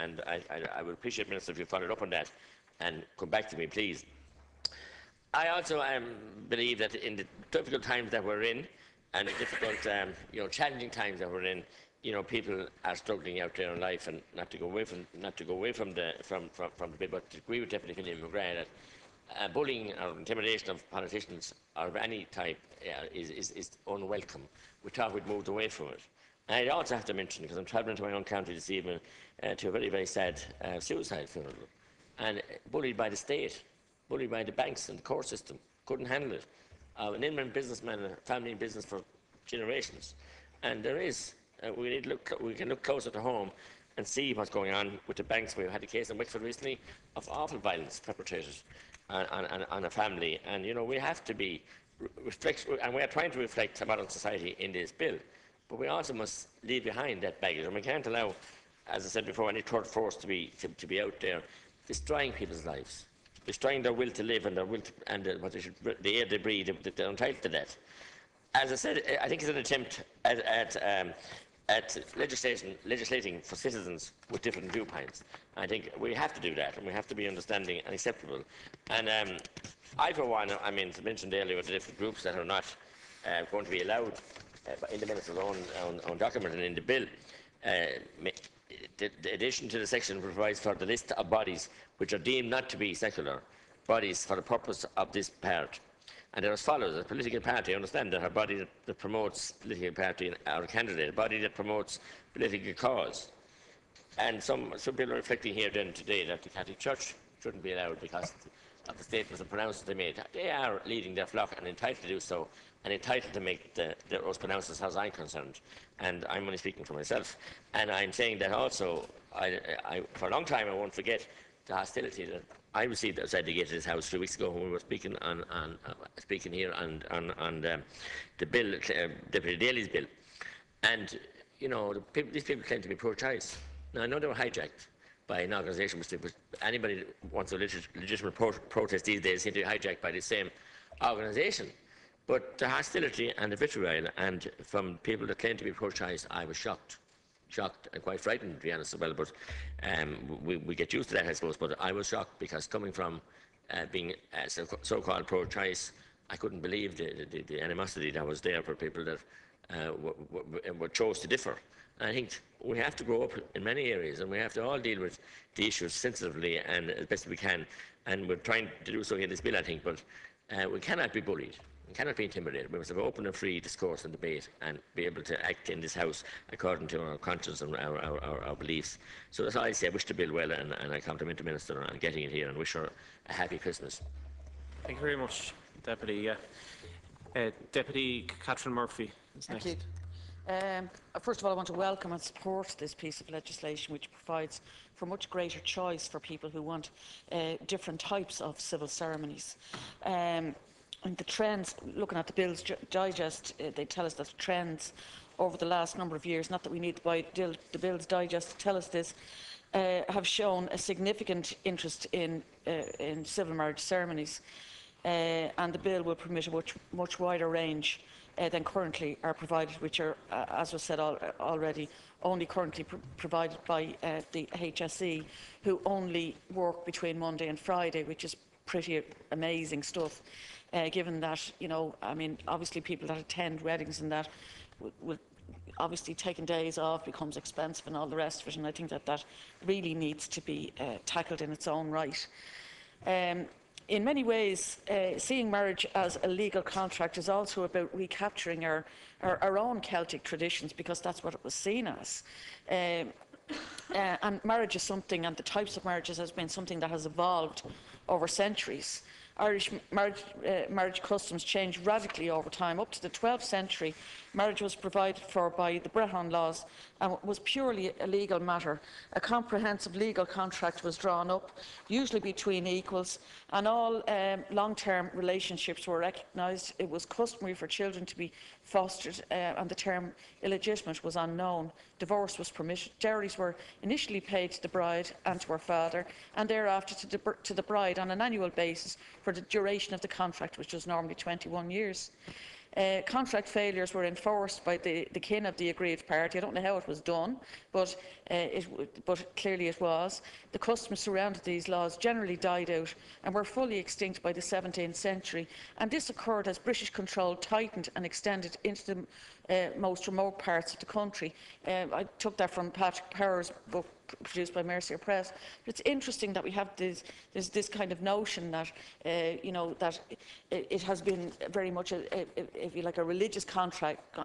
and I would appreciate, Minister, if you followed up on that and come back to me, please. I also believe that in the difficult times that we're in, and the difficult, challenging times that we're in, people are struggling out there in life, and not to go away from the bit, but to agree with Deputy Finlay McGrath that bullying or intimidation of politicians or of any type is unwelcome. We thought we'd moved away from it. And I'd also have to mention, because I'm travelling to my own county this evening, to a very, very sad suicide funeral, and bullied by the state, bullied by the banks and the court system, couldn't handle it. An inland businessman, a family in business for generations. And there is, we can look closer to home and see what's going on with the banks. We've had a case in Wexford recently of awful violence perpetrated on a family. And, we have to be and we are trying to reflect a modern society in this bill. But we also must leave behind that baggage, and we can't allow, as I said before, any third force to be out there destroying people's lives, destroying their will to live and their will to, and the air they breathe. They're entitled to that. As I said, I think it's an attempt at legislating for citizens with different viewpoints. I think we have to do that, and we have to be understanding and acceptable. And I, for one, mentioned earlier the different groups that are not going to be allowed in the Minister's own document and in the bill. The addition to the section provides for the list of bodies which are deemed not to be secular bodies for the purpose of this part. And they're as follows: a political party, I understand that a body that promotes political party or a candidate, a body that promotes political cause. And some people are reflecting here then today that the Catholic Church shouldn't be allowed because of the statements and pronouncements they made. They are leading their flock and entitled to do so, and entitled to make those pronouncements as I'm concerned. And I'm only speaking for myself. And I'm saying that also, for a long time I won't forget the hostility that I received outside the gate of this House 3 weeks ago when we were speaking speaking here on the bill, Deputy Dail's bill. And, these people claim to be pro-choice. Now, I know they were hijacked by an organisation which anybody that wants a legitimate protest these days seem to be hijacked by the same organisation. But the hostility and the vitriol, and from people that claim to be pro-choice, I was shocked and quite frightened, to be honest as well. But we get used to that, I suppose. But I was shocked because coming from being so-called pro-choice, I couldn't believe the animosity that was there for people that chose to differ. And I think we have to grow up in many areas, and we have to all deal with the issues sensitively and as best we can. And we're trying to do so in this bill, I think. But we cannot be bullied. We cannot be intimidated. We must have open and free discourse and debate and be able to act in this House according to our conscience and our beliefs. So that's all I say. I wish the bill well, and I compliment the Minister on getting it here and wish her a happy Christmas. Thank you very much, Deputy. Deputy Catherine Murphy is next. Thank you. First of all, I want to welcome and support this piece of legislation which provides for much greater choice for people who want different types of civil ceremonies. And the trends, looking at the Bill's Digest, they tell us that the trends over the last number of years, not that we need to buy the Bill's Digest to tell us this, have shown a significant interest in civil marriage ceremonies, and the bill will permit a much wider range than currently are provided, which are, as was said already, only currently provided by the HSE, who only work between Monday and Friday, which is pretty amazing stuff, given that, obviously people that attend weddings and that will obviously taking days off becomes expensive and all the rest of it, and I think that really needs to be tackled in its own right. In many ways, seeing marriage as a legal contract is also about recapturing our own Celtic traditions, because that's what it was seen as. And marriage is something, and the types of marriages has been something that has evolved over centuries. Irish marriage customs changed radically over time. Up to the 12th century, marriage was provided for by the Brehon laws and was purely a legal matter. A comprehensive legal contract was drawn up, usually between equals, and all long-term relationships were recognised. It was customary for children to be fostered, and the term illegitimate was unknown. Divorce was permitted. Dowries were initially paid to the bride and to her father, and thereafter to the bride on an annual basis for the duration of the contract, which was normally 21 years. Contract failures were enforced by the kin of the aggrieved party. I don't know how it was done, but clearly it was. The customs surrounding these laws generally died out and were fully extinct by the 17th century. And this occurred as British control tightened and extended into the most remote parts of the country. I took that from Patrick Power's book produced by Mercier Press. But it's interesting that we have this kind of notion that that it has been very much if you like, a religious contract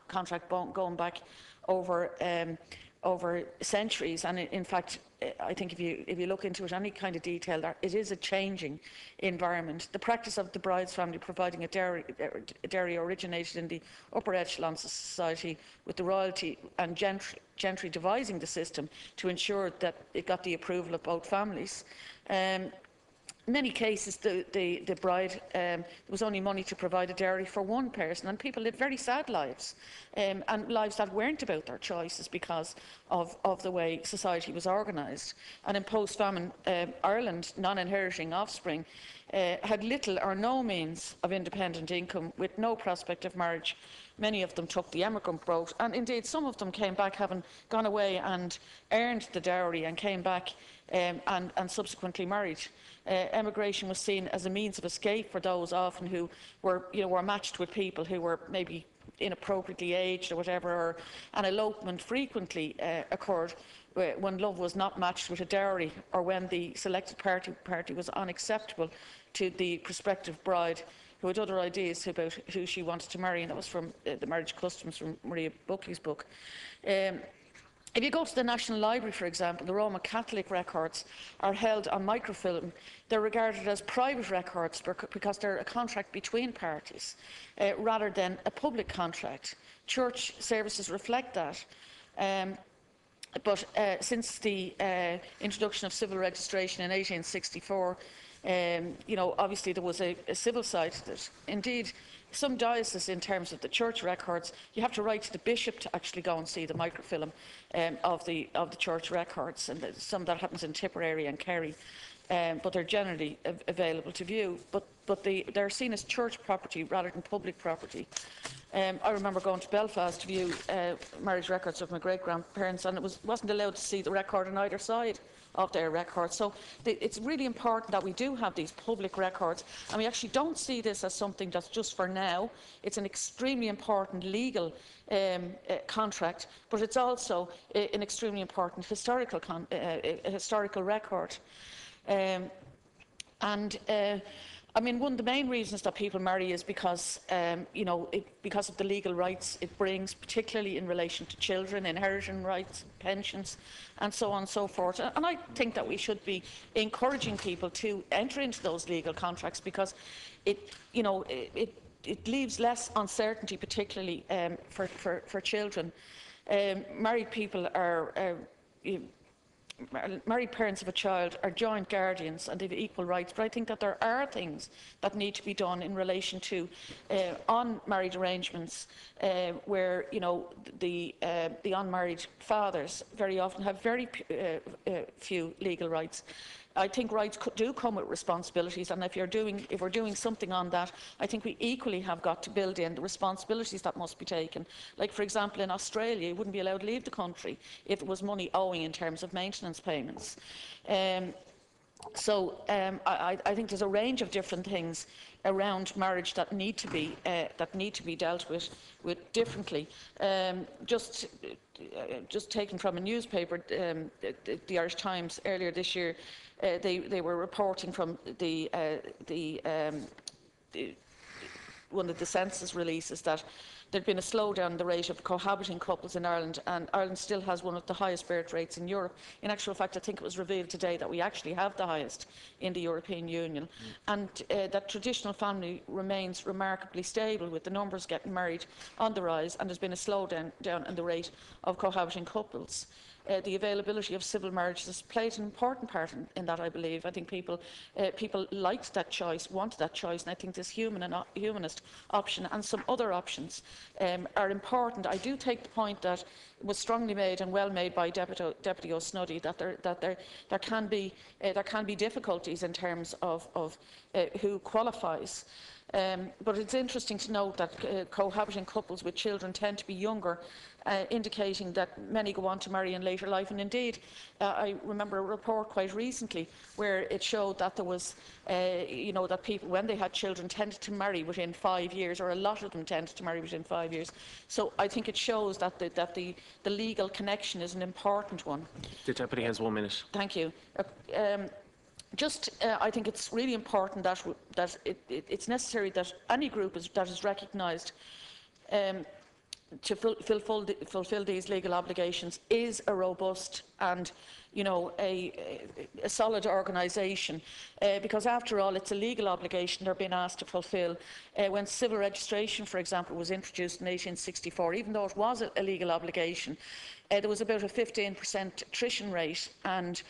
going back over centuries, and in fact, I think if you look into it any kind of detail, that it is a changing environment. The practice of the bride's family providing a dowry originated in the upper echelons of society, with the royalty and gentry devising the system to ensure that it got the approval of both families. In many cases, the bride, there was only money to provide a dowry for one person, and people lived very sad lives, and lives that weren't about their choices because of the way society was organised. And in post-famine Ireland, non-inheriting offspring had little or no means of independent income, with no prospect of marriage. Many of them took the emigrant boat, and indeed some of them came back having gone away and earned the dowry and came back and subsequently married. Emigration was seen as a means of escape for those often who were matched with people who were maybe inappropriately aged or whatever, or an elopement frequently occurred when love was not matched with a dowry, or when the selected party was unacceptable to the prospective bride, who had other ideas about who she wanted to marry, and that was from the Marriage Customs from Maria Buckley's book. If you go to the National Library, for example, the Roman Catholic records are held on microfilm. They're regarded as private records because they're a contract between parties rather than a public contract. Church services reflect that. But since the introduction of civil registration in 1864, obviously there was a civil side to it. Indeed, some dioceses, in terms of the church records, you have to write to the bishop to actually go and see the microfilm of the church records, and some of that happens in Tipperary and Kerry, but they're generally available to view. But they're seen as church property rather than public property. I remember going to Belfast to view marriage records of my great-grandparents, and it wasn't allowed to see the record on either side of their records. So it's really important that we do have these public records, and we actually don't see this as something that's just for now. It's an extremely important legal contract, but it's also an extremely important historical record. I mean, one of the main reasons that people marry is because, because of the legal rights it brings, particularly in relation to children, inheritance rights, pensions, and so on and so forth. And I think that we should be encouraging people to enter into those legal contracts, because it leaves less uncertainty, particularly for children. Married people are. Married parents of a child are joint guardians and they have equal rights, but I think that there are things that need to be done in relation to unmarried arrangements where the unmarried fathers very often have very few legal rights. I think rights do come with responsibilities, and if we're doing something on that, I think we equally have got to build in the responsibilities that must be taken. Like, for example, in Australia, you wouldn't be allowed to leave the country if there was money owing in terms of maintenance payments. I think there's a range of different things around marriage that need to be dealt with differently. Just taken from a newspaper, the Irish Times, earlier this year, they were reporting from one of the census releases that there'd been a slowdown in the rate of cohabiting couples in Ireland, and Ireland still has one of the highest birth rates in Europe. In actual fact, I think it was revealed today that we actually have the highest in the European Union, and that traditional family remains remarkably stable, with the numbers getting married on the rise, and there's been a slowdown in the rate of cohabiting couples. The availability of civil marriages has played an important part in that, I believe. I think people liked that choice, wanted that choice, and I think this humanist option and some other options are important. I do take the point that it was strongly made and well made by Deputy O'Snuddy that there can be difficulties in terms of who qualifies. But it's interesting to note that cohabiting couples with children tend to be younger, indicating that many go on to marry in later life. And indeed, I remember a report quite recently where it showed that there was, that people, when they had children, tended to marry within 5 years, or a lot of them tended to marry within 5 years. So I think it shows that the legal connection is an important one. The Deputy has 1 minute. Thank you. I think it's really important that it's necessary that any group that is recognised to fulfil these legal obligations is a robust and, a solid organisation, because after all, it's a legal obligation they're being asked to fulfil. When civil registration, for example, was introduced in 1864, even though it was a legal obligation, there was about a 15% attrition rate, and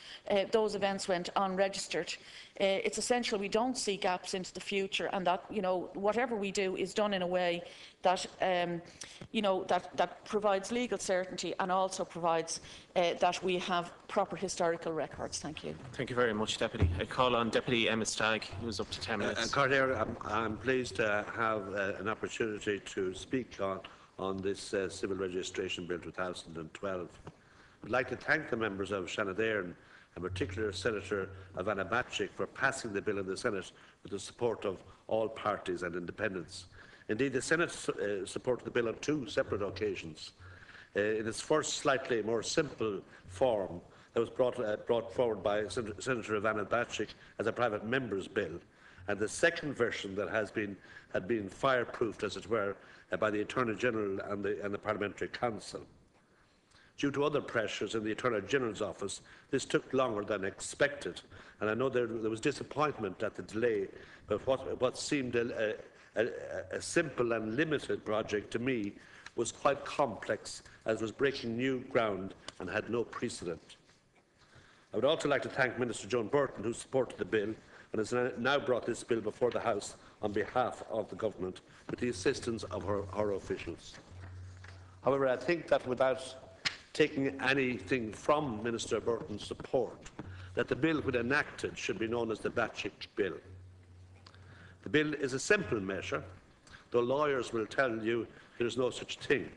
those events went unregistered. It's essential we don't see gaps into the future, and that whatever we do is done in a way that that provides legal certainty and also provides that we have proper historical records. Thank you. Thank you very much, Deputy. I call on Deputy Emma Stagg, who is up to 10 minutes. Carter, I'm pleased to have an opportunity to speak on this Civil Registration Bill 2012. I'd like to thank the members of Shanadairn, in particular Senator Ivana Bacik, for passing the bill in the Senate with the support of all parties and independents. Indeed, the Senate supported the bill on 2 separate occasions. In its first, slightly more simple form, that was brought forward by Senator Ivana Bacik as a private member's bill, and the second version that had been fireproofed, as it were, by the Attorney General and the Parliamentary Council. Due to other pressures in the Attorney General's office, this took longer than expected, and I know there was disappointment at the delay, but what seemed a simple and limited project to me was quite complex, as was breaking new ground and had no precedent. I would also like to thank Minister Joan Burton, who supported the bill and has now brought this bill before the House on behalf of the Government with the assistance of her officials. However, I think that without taking anything from Minister Burton's support, that the bill, when enacted, should be known as the Bacik Bill. The bill is a simple measure, though lawyers will tell you there is no such thing.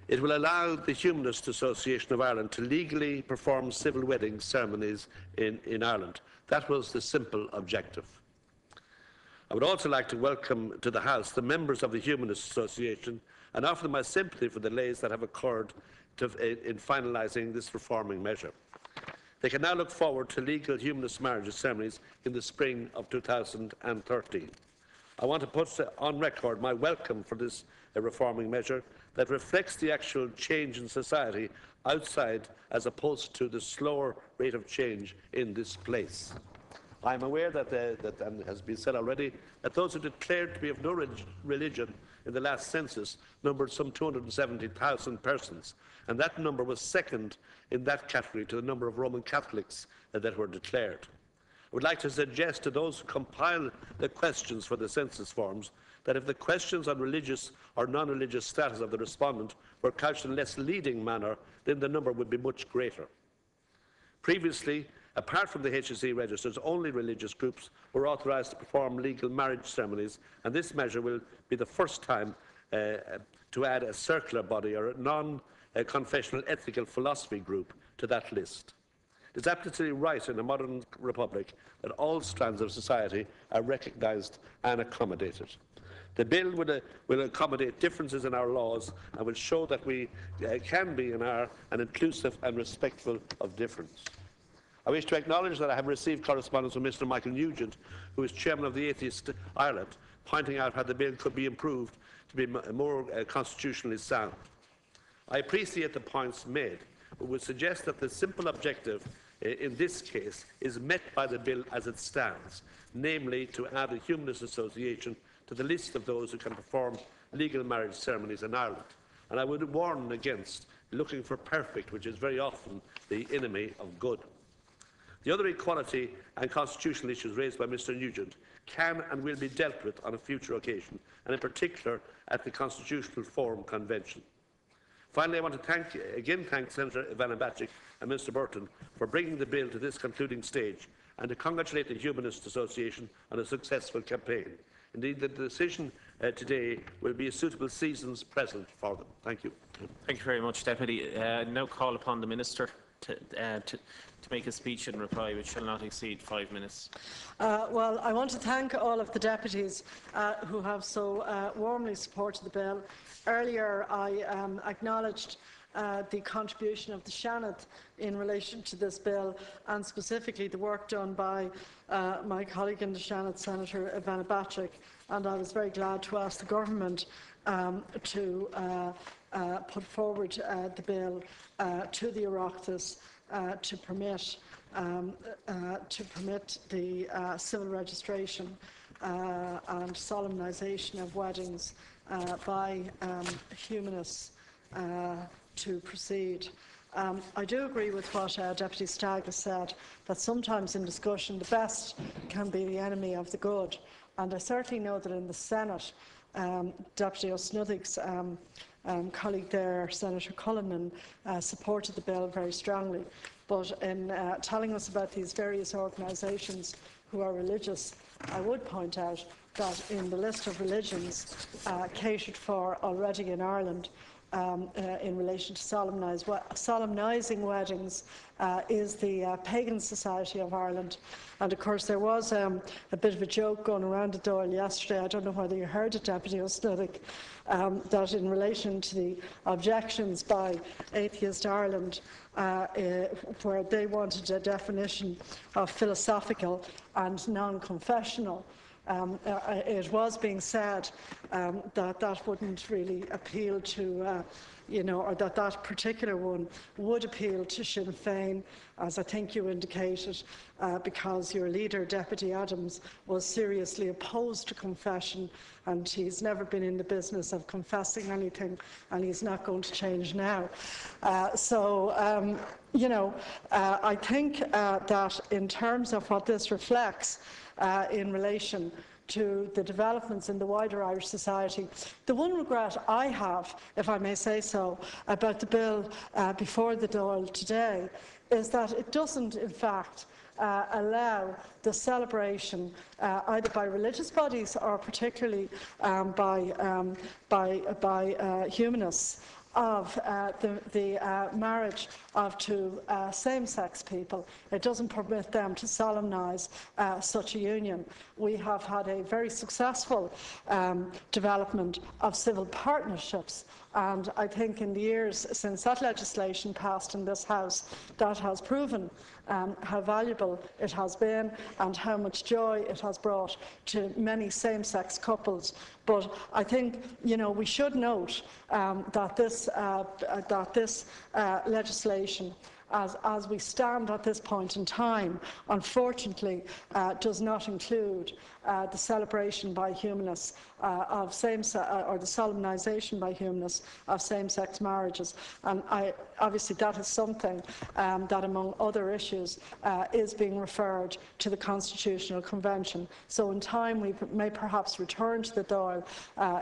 It will allow the Humanist Association of Ireland to legally perform civil wedding ceremonies in Ireland. That was the simple objective. I would also like to welcome to the House the members of the Humanist Association and offer them my sympathy for the delays that have occurred in finalising this reforming measure. They can now look forward to legal humanist marriage ceremonies in the spring of 2013. I want to put on record my welcome for this reforming measure that reflects the actual change in society outside, as opposed to the slower rate of change in this place. I am aware that, and has been said already, that those who declared to be of no religion in the last census numbered some 270,000 persons, and that number was second in that category to the number of Roman Catholics that were declared. I would like to suggest to those who compile the questions for the census forms that if the questions on religious or non-religious status of the respondent were couched in a less leading manner, then the number would be much greater. Previously, apart from the HSE registers, only religious groups were authorised to perform legal marriage ceremonies, and this measure will be the first time to add a circular body or a non-confessional ethical philosophy group to that list. It is absolutely right in a modern republic that all strands of society are recognised and accommodated. The bill will accommodate differences in our laws and will show that we can be and are an inclusive and respectful of difference. I wish to acknowledge that I have received correspondence from Mr Michael Nugent, who is Chairman of the Atheist Ireland, pointing out how the bill could be improved to be more constitutionally sound. I appreciate the points made, but would suggest that the simple objective in this case is met by the bill as it stands, namely to add a Humanist Association to the list of those who can perform legal marriage ceremonies in Ireland. And I would warn against looking for perfect, which is very often the enemy of good. The other equality and constitutional issues raised by Mr Nugent can and will be dealt with on a future occasion, and in particular at the Constitutional Forum Convention. Finally, I want to thank Senator Ivana Bacik and Mr Burton for bringing the bill to this concluding stage, and to congratulate the Humanist Association on a successful campaign. Indeed, the decision today will be a suitable season's present for them. Thank you. Thank you very much, Deputy. Now call upon the Minister to make a speech in reply, which shall not exceed 5 minutes. Well, I want to thank all of the deputies who have so warmly supported the bill. Earlier, I acknowledged the contribution of the Seanad in relation to this bill, and specifically the work done by my colleague in the Seanad, Senator Ivana Bacik, and I was very glad to ask the Government to put forward the bill to the Oireachtas to permit the civil registration and solemnisation of weddings by humanists to proceed. I do agree with what Deputy Stagg has said, that sometimes in discussion the best can be the enemy of the good, and I certainly know that in the Senate Deputy O'Snuddick's colleague there, Senator Cullinan, supported the bill very strongly. But in telling us about these various organisations who are religious, I would point out that in the list of religions catered for already in Ireland in relation to solemnising weddings is the Pagan Society of Ireland. And of course there was a bit of a joke going around the Dail yesterday, I don't know whether you heard it, Deputy O'Snuddick, that in relation to the objections by Atheist Ireland, where they wanted a definition of philosophical and non-confessional, it was being said that that wouldn't really appeal to, or that particular one would appeal to Sinn Féin, as I think you indicated, because your leader, Deputy Adams, was seriously opposed to confession, and he's never been in the business of confessing anything, and he's not going to change now. I think that in terms of what this reflects, in relation to the developments in the wider Irish society. The one regret I have, if I may say so, about the bill before the Dáil today is that it doesn't, in fact, allow the celebration either by religious bodies or particularly by humanists of the marriage of two same-sex people. It doesn't permit them to solemnise such a union. We have had a very successful development of civil partnerships, and I think in the years since that legislation passed in this House, that has proven how valuable it has been and how much joy it has brought to many same-sex couples. But I think, we should note that this legislation, as we stand at this point in time, unfortunately does not include the celebration by humanists of or the solemnisation by humanists of same-sex marriages. And obviously that is something that, among other issues, is being referred to the Constitutional Convention. So in time we may perhaps return to the Dáil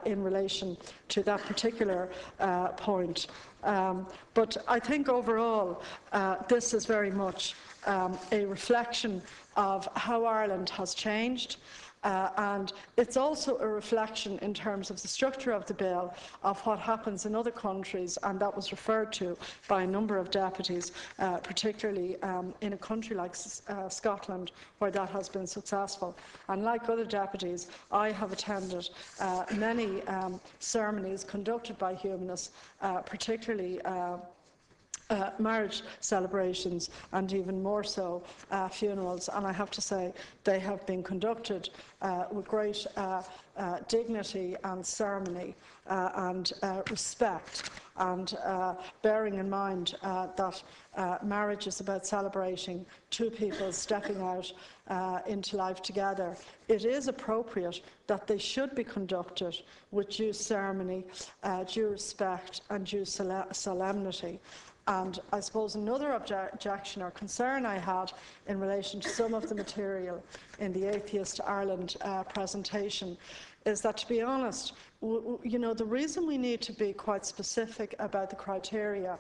in relation to that particular point. But I think overall this is very much a reflection of how Ireland has changed, and it's also a reflection in terms of the structure of the bill of what happens in other countries, and that was referred to by a number of deputies, particularly in a country like Scotland, where that has been successful. And like other deputies, I have attended many ceremonies conducted by humanists, particularly marriage celebrations, and even more so funerals, and I have to say they have been conducted with great dignity and ceremony and respect, and bearing in mind that marriage is about celebrating two people stepping out into life together. It is appropriate that they should be conducted with due ceremony, due respect and due solemnity. And I suppose another objection or concern I had in relation to some of the material in the Atheist Ireland presentation is that, to be honest, you know, the reason we need to be quite specific about the criteria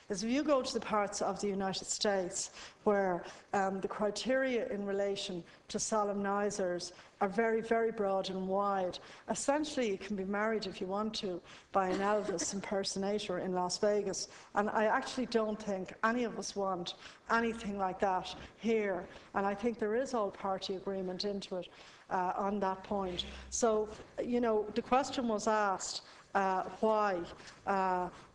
is if you go to the parts of the United States where the criteria in relation to solemnisers are very, very broad and wide. Essentially, you can be married if you want to by an Elvis impersonator in Las Vegas, and I actually don't think any of us want anything like that here, and I think there is all-party agreement into it on that point. So, you know, the question was asked, why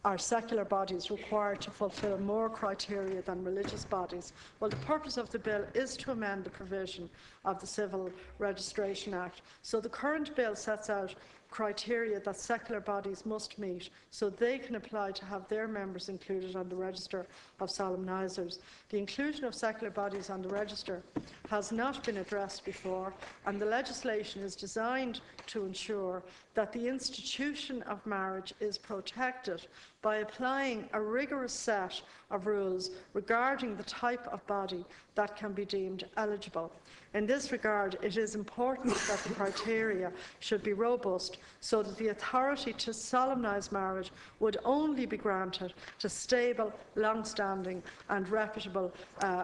are secular bodies required to fulfil more criteria than religious bodies? Well, the purpose of the bill is to amend the provision of the Civil Registration Act. So the current bill sets out criteria that secular bodies must meet so they can apply to have their members included on the register of solemnisers. The inclusion of secular bodies on the register has not been addressed before, and the legislation is designed to ensure that the institution of marriage is protected by applying a rigorous set of rules regarding the type of body that can be deemed eligible. In this regard, it is important that the criteria should be robust so that the authority to solemnise marriage would only be granted to stable, long-standing and reputable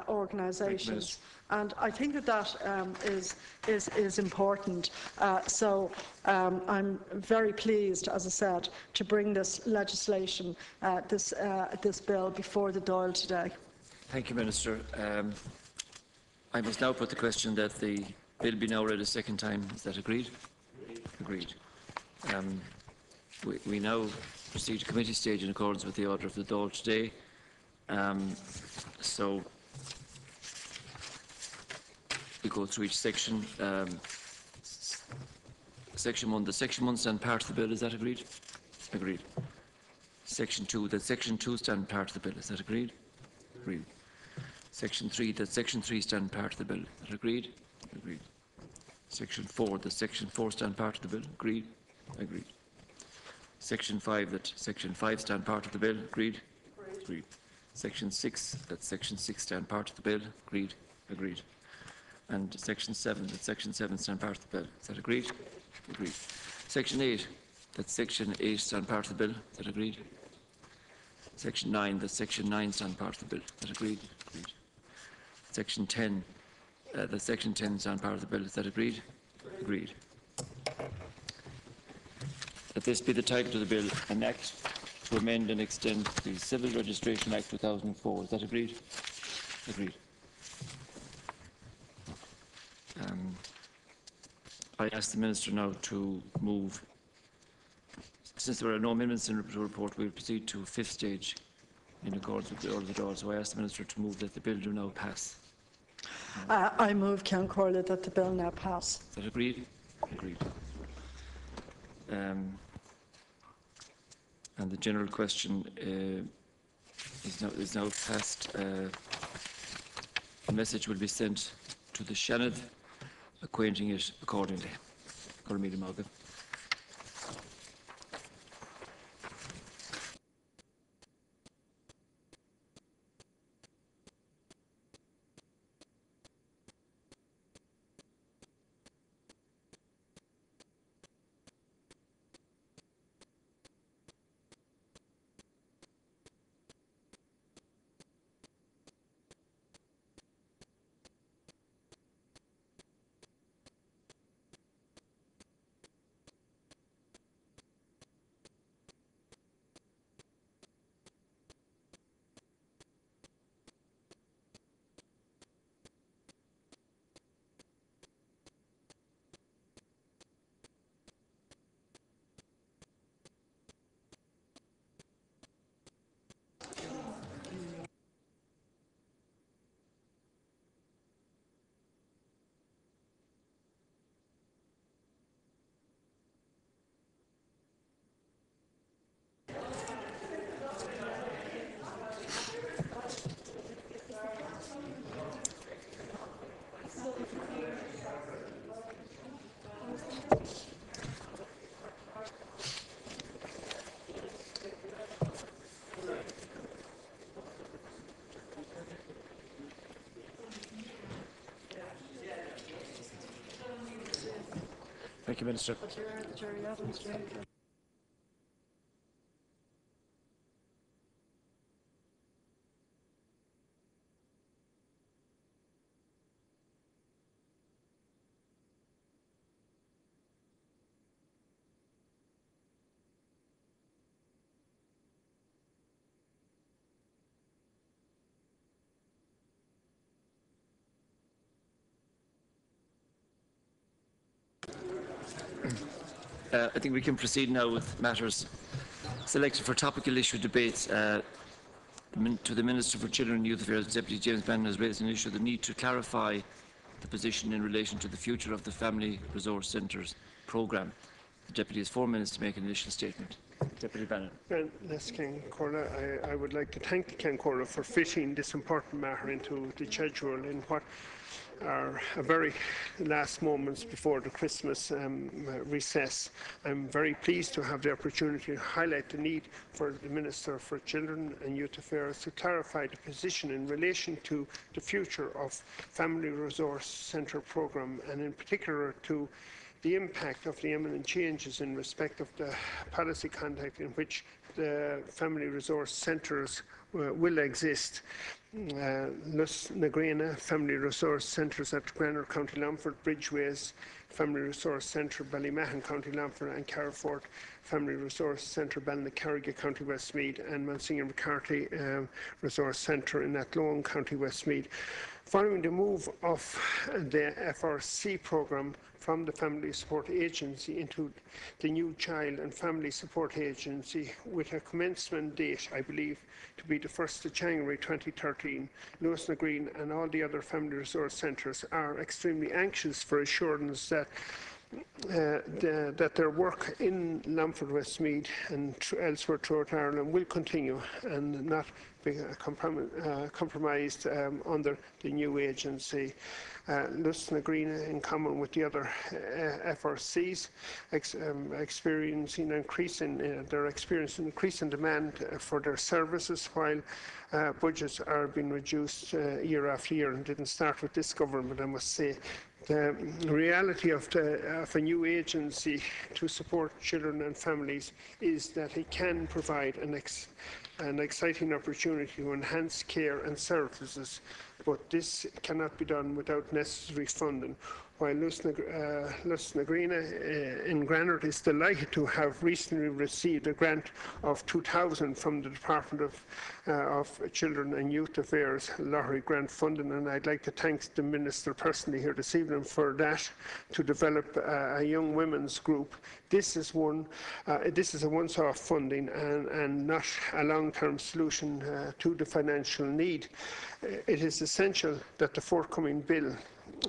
organisations. And I think that is important. So I'm very pleased, as I said, to bring this legislation, this bill before the Dáil today. Thank you, Minister. I must now put the question that the bill be now read a second time. Is that agreed? Agreed. We now proceed to committee stage in accordance with the order of the Dáil today. So we go through each section. Section 1, the Section 1 stand part of the bill. Is that agreed? Agreed. Section 2, that Section 2 stand part of the bill. Is that agreed? Agreed. Section 3, that Section 3 stand part of the bill. Is that agreed? Agreed. Section 4, that Section 4 stand part of the bill. Agreed? Agreed. Section 5, that Section 5 stand part of the bill. Agreed? Agreed. Section 6, that Section 6 stand part of the bill. Agreed? Agreed. And Section 7, that Section 7 stand part of the bill. Is that agreed? Agreed. Section 8, that Section 8 stand part of the bill. Is that agreed? Section 9, that Section 9 stand part of the bill. Is that agreed? Agreed. Section 10, that Section 10 stand part of the bill. Is that agreed? Agreed. That this be the title of the bill, an act to amend and extend the Civil Registration Act 2004. Is that agreed? Agreed. I ask the Minister now to move. Since there are no amendments in the report, we will proceed to fifth stage in accordance with the order of the Dáil. So I ask the Minister to move that the bill do now pass. I move, Ceann Comhairle, that the bill now pass. Is that agreed? Agreed. And the general question is now passed. A message will be sent to the Seanad, acquainting it accordingly. Cormac Malcolm. Thank you, Minister. I think we can proceed now with matters selected for topical issue debates. To the Minister for Children and Youth Affairs, Deputy James Bannon has raised an issue, the need to clarify the position in relation to the future of the Family Resource Centres programme. The Deputy has 4 minutes to make an initial statement. Deputy Bannon. Les Ken Corla, I would like to thank the Ken Corla for fitting this important matter into the schedule in what are a very last moments before the Christmas recess. I'm very pleased to have the opportunity to highlight the need for the Minister for Children and Youth Affairs to clarify the position in relation to the future of Family Resource Centre programme, and in particular to the impact of the imminent changes in respect of the policy context in which the family resource centres will exist. Lus Nagrena Family Resource Centres at Granard, County Longford, Bridgeways Family Resource Centre, Ballymahan, County Longford, and Carrifort Family Resource Centre, Ballynacarriga, County Westmeath, and Monsignor McCarthy Resource Centre in Athlone, County Westmeath. Following the move of the FRC programme from the Family Support Agency into the new Child and Family Support Agency, with a commencement date, I believe, to be the 1st of January 2013, Lewis and Green and all the other Family Resource Centres are extremely anxious for assurance that that their work in Longford Westmeath and elsewhere throughout Ireland will continue and not be compromised under the new agency. Lus Nagrena, in common with the other FRCs, experiencing increasing demand for their services, while budgets are being reduced year after year, and didn't start with this government, I must say. The reality of a new agency to support children and families is that it can provide an exciting opportunity to enhance care and services, but this cannot be done without necessary funding. While Lus Nagrena in Granard is delighted to have recently received a grant of $2,000 from the Department of Children and Youth Affairs lottery grant funding, and I'd like to thank the Minister personally here this evening for that, to develop a young women's group. This is a once-off funding and not a long-term solution to the financial need. It is essential that the forthcoming bill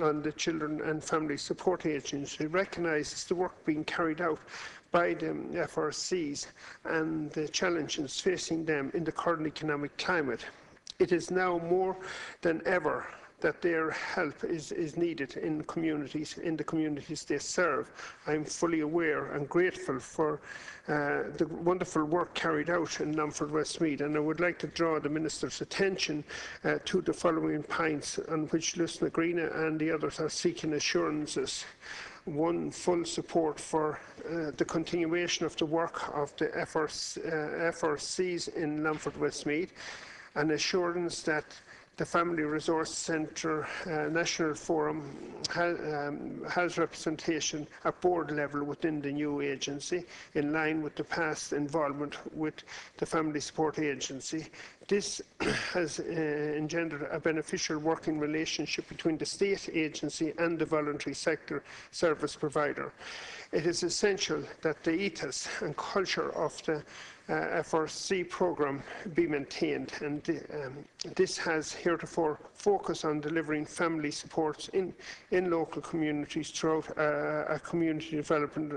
on the Children and Family Support Agency recognises the work being carried out by the FRCs and the challenges facing them in the current economic climate. It is now more than ever that their help is needed in the communities they serve. I'm fully aware and grateful for the wonderful work carried out in Longford Westmeath, and I would like to draw the Minister's attention to the following points on which Lus Nagrena and the others are seeking assurances. 1, full support for the continuation of the work of the FRCs in Longford Westmeath, an assurance that the Family Resource Centre National Forum has representation at board level within the new agency, in line with the past involvement with the Family Support Agency. This has engendered a beneficial working relationship between the state agency and the voluntary sector service provider. It is essential that the ethos and culture of the FRC programme be maintained, and this has heretofore focused on delivering family supports in local communities throughout a community development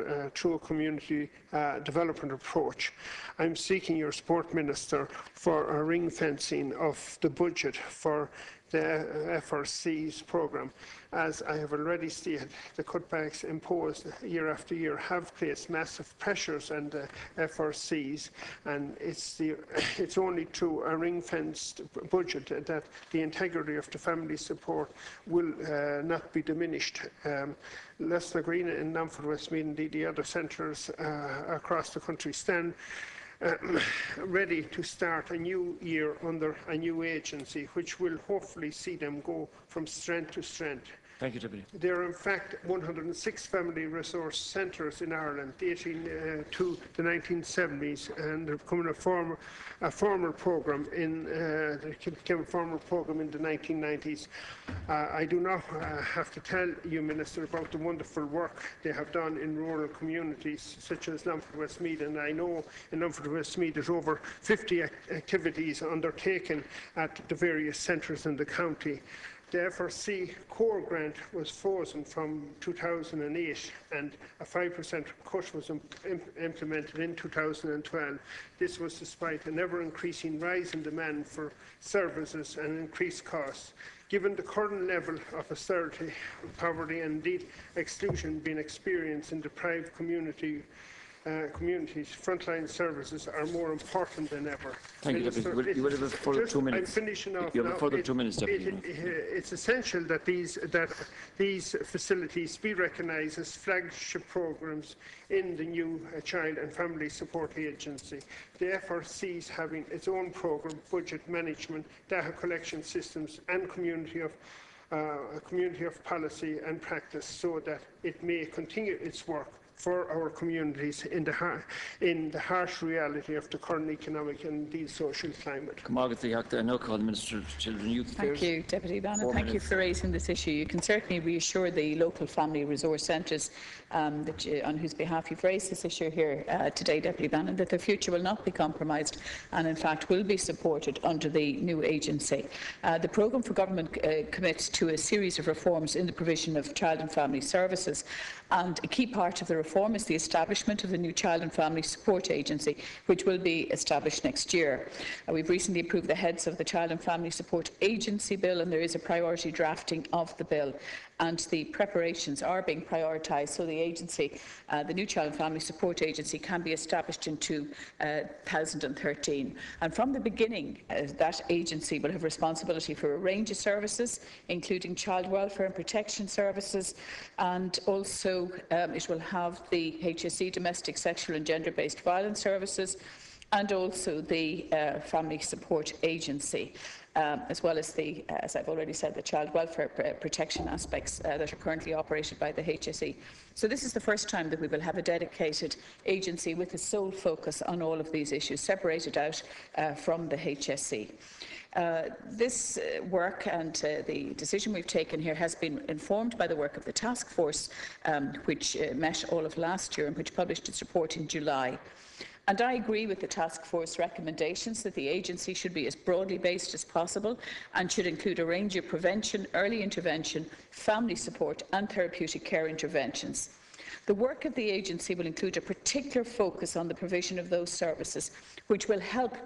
approach. I'm seeking your support, Minister, for a ring fencing of the budget for the FRC's programme. As I have already stated, the cutbacks imposed year after year have placed massive pressures on the FRCs, and it's only through a ring-fenced budget that the integrity of the family support will not be diminished. Leslie Green in Namford, Westmeath, and indeed the other centres across the country stand ready to start a new year under a new agency, which will hopefully see them go from strength to strength. Thank you, Deputy. There are in fact 106 family resource centres in Ireland dating to the 1970s, and they're becoming a formal programme in the 1990s. I do not have to tell you, Minister, about the wonderful work they have done in rural communities such as Namford Westmeath, and I know in Namford Westmeath there's over 50 activities undertaken at the various centres in the county. The FRC core grant was frozen from 2008, and a 5% cut was implemented in 2012. This was despite an ever-increasing rise in demand for services and increased costs. Given the current level of austerity, poverty and indeed exclusion being experienced in deprived communities, frontline services are more important than ever. Thank you, Deputy. You will have a further 2 minutes. I'm finishing off You have now. a further 2 minutes, Deputy. It's essential that these facilities be recognised as flagship programmes in the new Child and Family Support Agency. The FRC is having its own programme, budget management, data collection systems and a community of policy and practice, so that it may continue its work for our communities in the harsh reality of the current economic and indeed social climate. I now call the Minister of Children and Youth Affairs. Thank you, Deputy Bannon. Thank you for raising this issue. You can certainly reassure the local family resource centres on whose behalf you've raised this issue here today, Deputy Bannon, that their future will not be compromised and in fact will be supported under the new agency. The programme for government commits to a series of reforms in the provision of child and family services, and a key part of the reform is the establishment of the new Child and Family Support Agency, which will be established next year. We've recently approved the heads of the Child and Family Support Agency Bill, and there is a priority drafting of the bill, and the preparations are being prioritised so the agency, the new Child and Family Support Agency, can be established in 2013. And from the beginning, that agency will have responsibility for a range of services, including child welfare and protection services, and also it will have the HSE, domestic, sexual and gender-based violence services, and also the Family Support Agency, as well as the, as I've already said, the child welfare protection aspects that are currently operated by the HSE. So this is the first time that we will have a dedicated agency with a sole focus on all of these issues, separated out from the HSE. This work and the decision we've taken here has been informed by the work of the task force, which met all of last year and which published its report in July. And I agree with the task force recommendations that the agency should be as broadly based as possible and should include a range of prevention, early intervention, family support and therapeutic care interventions. The work of the agency will include a particular focus on the provision of those services which will help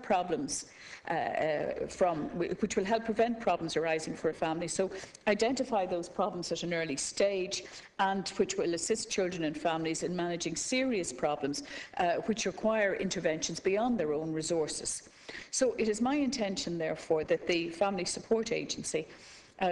prevent problems arising for a family. So identify those problems at an early stage, and which will assist children and families in managing serious problems which require interventions beyond their own resources. So it is my intention, therefore, that the Family Support Agency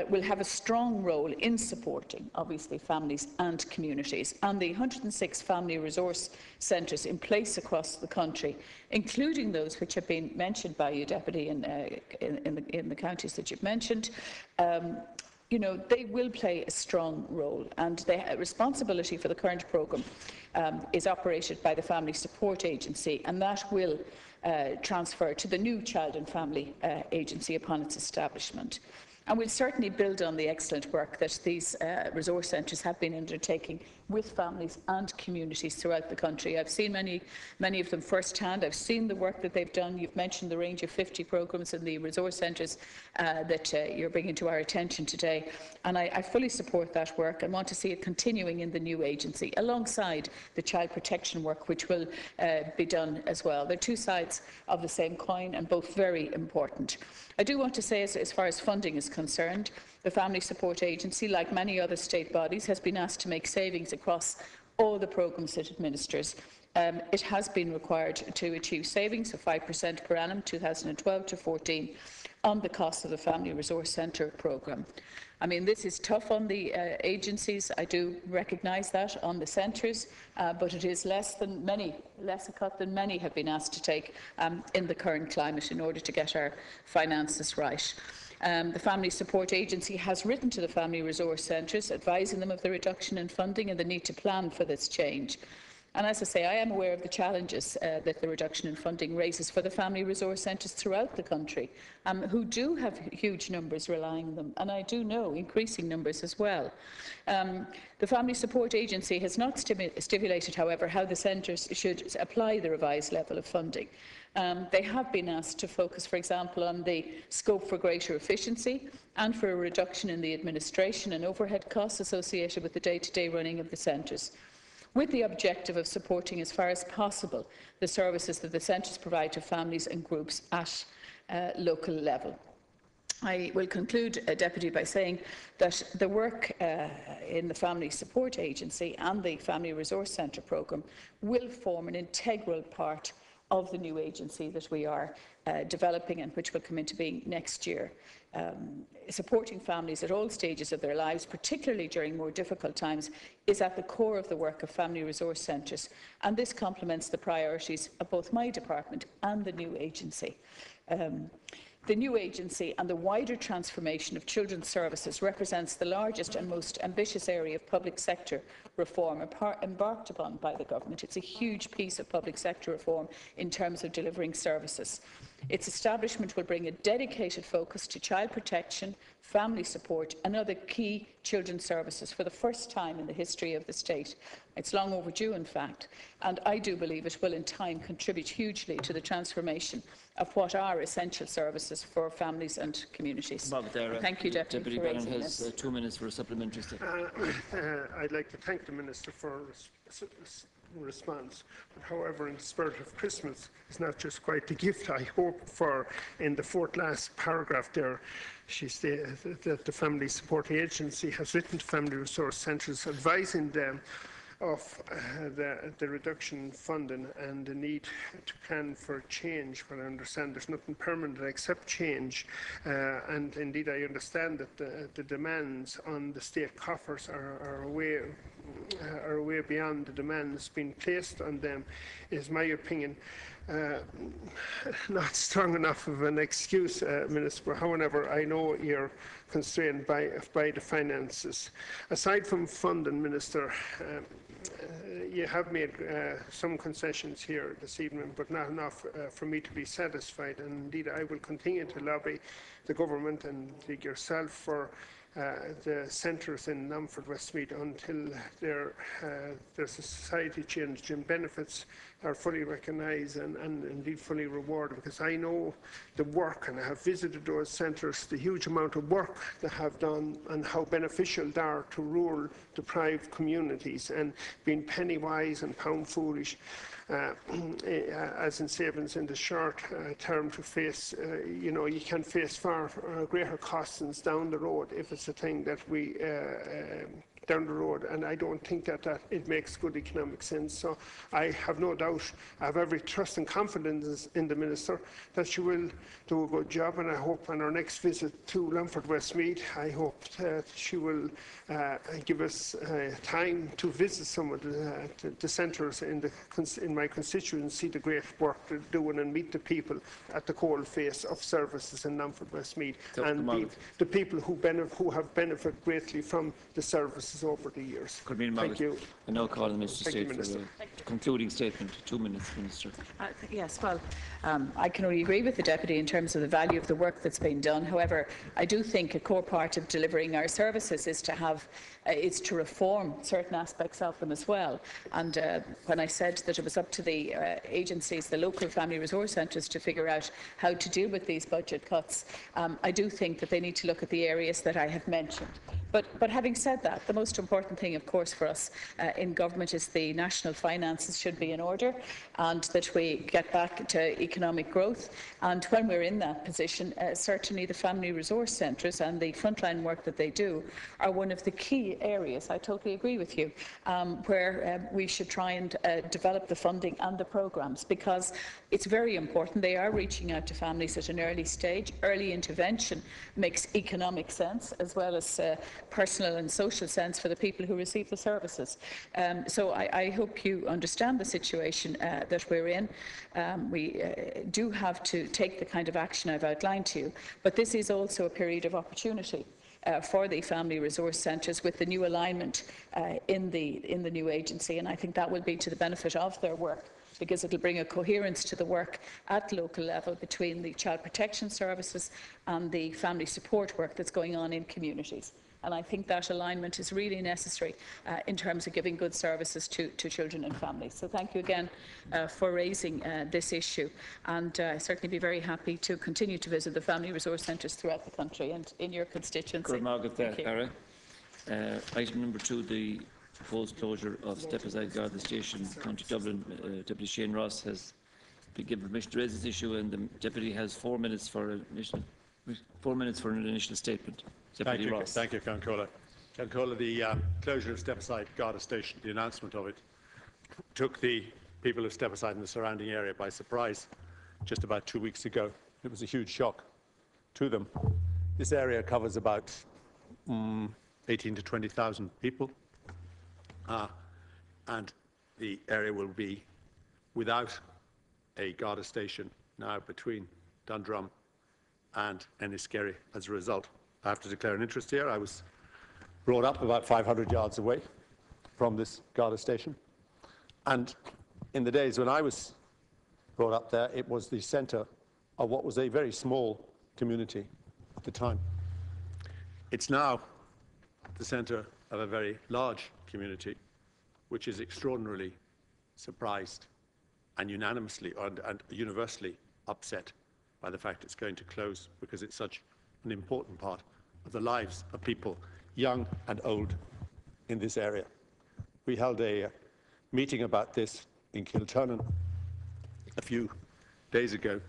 will have a strong role in supporting, obviously, families and communities. And the 106 family resource centres in place across the country, including those which have been mentioned by you, Deputy, in the counties that you've mentioned, you know, they will play a strong role, and the responsibility for the current programme is operated by the Family Support Agency, and that will transfer to the new Child and Family Agency upon its establishment. And we'll certainly build on the excellent work that these resource centres have been undertaking with families and communities throughout the country. I've seen many of them firsthand. I've seen the work that they've done. You've mentioned the range of 50 programmes in the resource centres that you're bringing to our attention today. And I fully support that work and want to see it continuing in the new agency, alongside the child protection work, which will be done as well. They're two sides of the same coin and both very important. I do want to say, as far as funding is concerned, the Family Support Agency, like many other state bodies, has been asked to make savings across all the programmes it administers. It has been required to achieve savings of 5% per annum, 2012 to 14, on the cost of the Family Resource Centre programme. I mean, this is tough on the agencies. I do recognise that, on the centres, but it is less a cut than many have been asked to take in the current climate in order to get our finances right. The Family Support Agency has written to the Family Resource Centres, advising them of the reduction in funding and the need to plan for this change. And as I say, I am aware of the challenges that the reduction in funding raises for the family resource centres throughout the country, who do have huge numbers relying on them, and I do know increasing numbers as well. The Family Support Agency has not stipulated, however, how the centres should apply the revised level of funding. They have been asked to focus, for example, on the scope for greater efficiency and for a reduction in the administration and overhead costs associated with the day-to-day running of the centres, with the objective of supporting as far as possible the services that the centres provide to families and groups at local level. I will conclude, Deputy, by saying that the work in the Family Support Agency and the Family Resource Centre programme will form an integral part of the new agency that we are developing and which will come into being next year. Supporting families at all stages of their lives, particularly during more difficult times, is at the core of the work of family resource centres, and this complements the priorities of both my department and the new agency. The new agency and the wider transformation of children's services represents the largest and most ambitious area of public sector reform embarked upon by the government. It's a huge piece of public sector reform in terms of delivering services. Its establishment will bring a dedicated focus to child protection, family support and other key children's services for the first time in the history of the state. It's long overdue, in fact, and I do believe it will in time contribute hugely to the transformation of what are essential services for families and communities. Thank you, Deputy Brennan has 2 minutes for a supplementary statement. I'd like to thank the Minister for response. But however, in the spirit of Christmas, it's not just quite the gift I hope for. In the fourth last paragraph there, she stated that the Family Support Agency has written to family resource centres advising them of the reduction in funding and the need to plan for change. But I understand there's nothing permanent except change, and indeed I understand that the demands on the state coffers are way beyond the demands being placed on them, is my opinion. Not strong enough of an excuse, Minister. However, I know you're constrained by the finances. Aside from funding, Minister, you have made some concessions here this evening, but not enough for me to be satisfied. And indeed, I will continue to lobby the government and yourself for the centres in Longford Westmeath until their society change and benefits are fully recognised and indeed fully rewarded, because I know the work, and I have visited those centres, the huge amount of work they have done and how beneficial they are to rural deprived communities, and being penny wise and pound foolish as in savings in the short term to face, you can face far greater costs down the road if it's a thing that we down the road, and I don't think that it makes good economic sense. So I have no doubt, I have every trust and confidence in the Minister that she will do a good job, and I hope on our next visit to Longford Westmeath, I hope that she will give us time to visit some of the centres in my constituency, the great work they're doing, and meet the people at the coal face of services in Longford Westmeath, and the people who have benefited greatly from the services services over the years. Thank you. I now call on Mr. Thank you, State for Minister. a concluding statement. 2 minutes, Minister. Yes, well, I can only agree with the Deputy in terms of the value of the work that's been done. However, I do think a core part of delivering our services is to reform certain aspects of them as well. And when I said that it was up to the agencies, the local family resource centres, to figure out how to deal with these budget cuts, I do think that they need to look at the areas that I have mentioned. But having said that, the most important thing, of course, for us in government is the national finances should be in order, and that we get back to economic growth. And when we're in that position, certainly the family resource centres and the frontline work that they do are one of the key areas, I totally agree with you, where we should try and develop the funding and the programmes, because it's very important. They are reaching out to families at an early stage. Early intervention makes economic sense as well as personal and social sense for the people who receive the services. So I hope you understand the situation that we're in. We do have to take the kind of action I've outlined to you, but this is also a period of opportunity for the family resource centres with the new alignment in the new agency, and I think that will be to the benefit of their work, because it will bring a coherence to the work at local level between the child protection services and the family support work that's going on in communities. And I think that alignment is really necessary in terms of giving good services to children and families. So thank you again for raising this issue, and certainly be very happy to continue to visit the family resource centres throughout the country and in your constituency. Item number 2, the proposed closure of Stepaside Garda Station, County Dublin. Deputy Shane Ross has been given permission to raise this issue, and the Deputy has 4 minutes for an initial statement. Deputy Ross. Thank you, Councillor. Councillor, the closure of Stepaside Garda Station, the announcement of it, took the people of Stepaside and the surrounding area by surprise just about 2 weeks ago. It was a huge shock to them. This area covers about 18 to 20,000 people, and the area will be without a Garda station now between Dundrum and Enniskerry as a result. I have to declare an interest here. I was brought up about 500 yards away from this Garda station, and in the days when I was brought up there, it was the centre of what was a very small community at the time. It's now the centre of a very large community, which is extraordinarily surprised and unanimously and universally upset by the fact it's going to close, because it's such an important part of the lives of people, young and old, in this area. We held a meeting about this in Kilturnan a few days ago,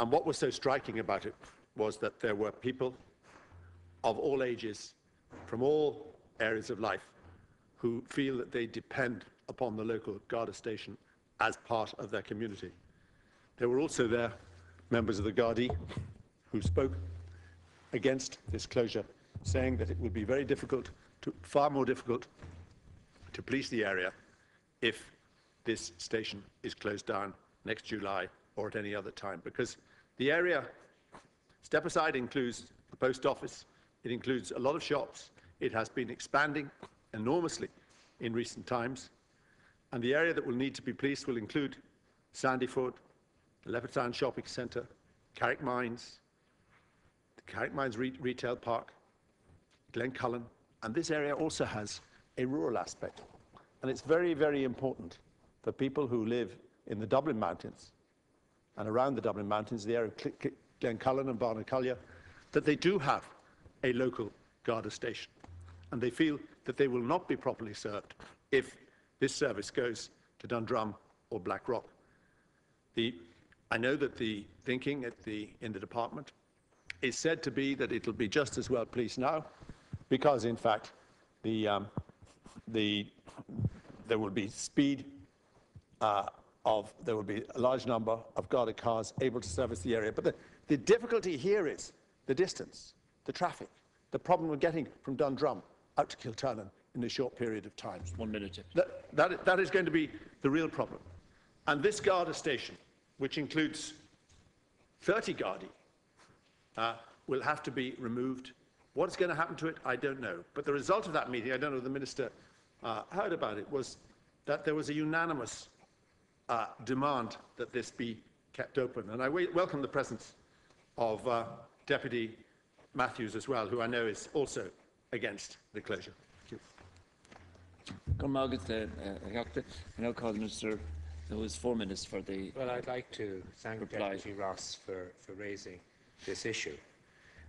and what was so striking about it was that there were people of all ages, from all areas of life, who feel that they depend upon the local Garda station as part of their community. There were also there members of the Gardaí who spoke against this closure, saying that it would be very difficult, far more difficult, to police the area if this station is closed down next July or at any other time, because the area, Stepaside, includes the post office, it includes a lot of shops, it has been expanding enormously in recent times, and the area that will need to be policed will include Sandyford, the Leopardstown Shopping Centre, Carrickmines, the Carrickmines Retail Park, Glencullen, and this area also has a rural aspect. And it's very, very important for people who live in the Dublin Mountains and around the Dublin Mountains, the area of Glencullen and Barnacullia, that they do have a local Garda station. And they feel that they will not be properly served if this service goes to Dundrum or Blackrock. I know that the thinking in the department is said to be that it'll be just as well policed now, because in fact there will be speed there will be a large number of Garda cars able to service the area. But the difficulty here is the distance, the traffic, the problem with getting from Dundrum out to Kilturnan in a short period of time. 1 minute. That is going to be the real problem. And this Garda station, which includes 30 Gardaí, will have to be removed What's going to happen to it, I don't know. But the result of that meeting, I don't know if the Minister heard about it, was that there was a unanimous demand that this be kept open. And I welcome the presence of Deputy Matthews as well, who I know is also against the closure. Thank you. I now call the Minister, who has 4 minutes for the Well, I'd like to thank reply. Deputy Ross for raising this issue.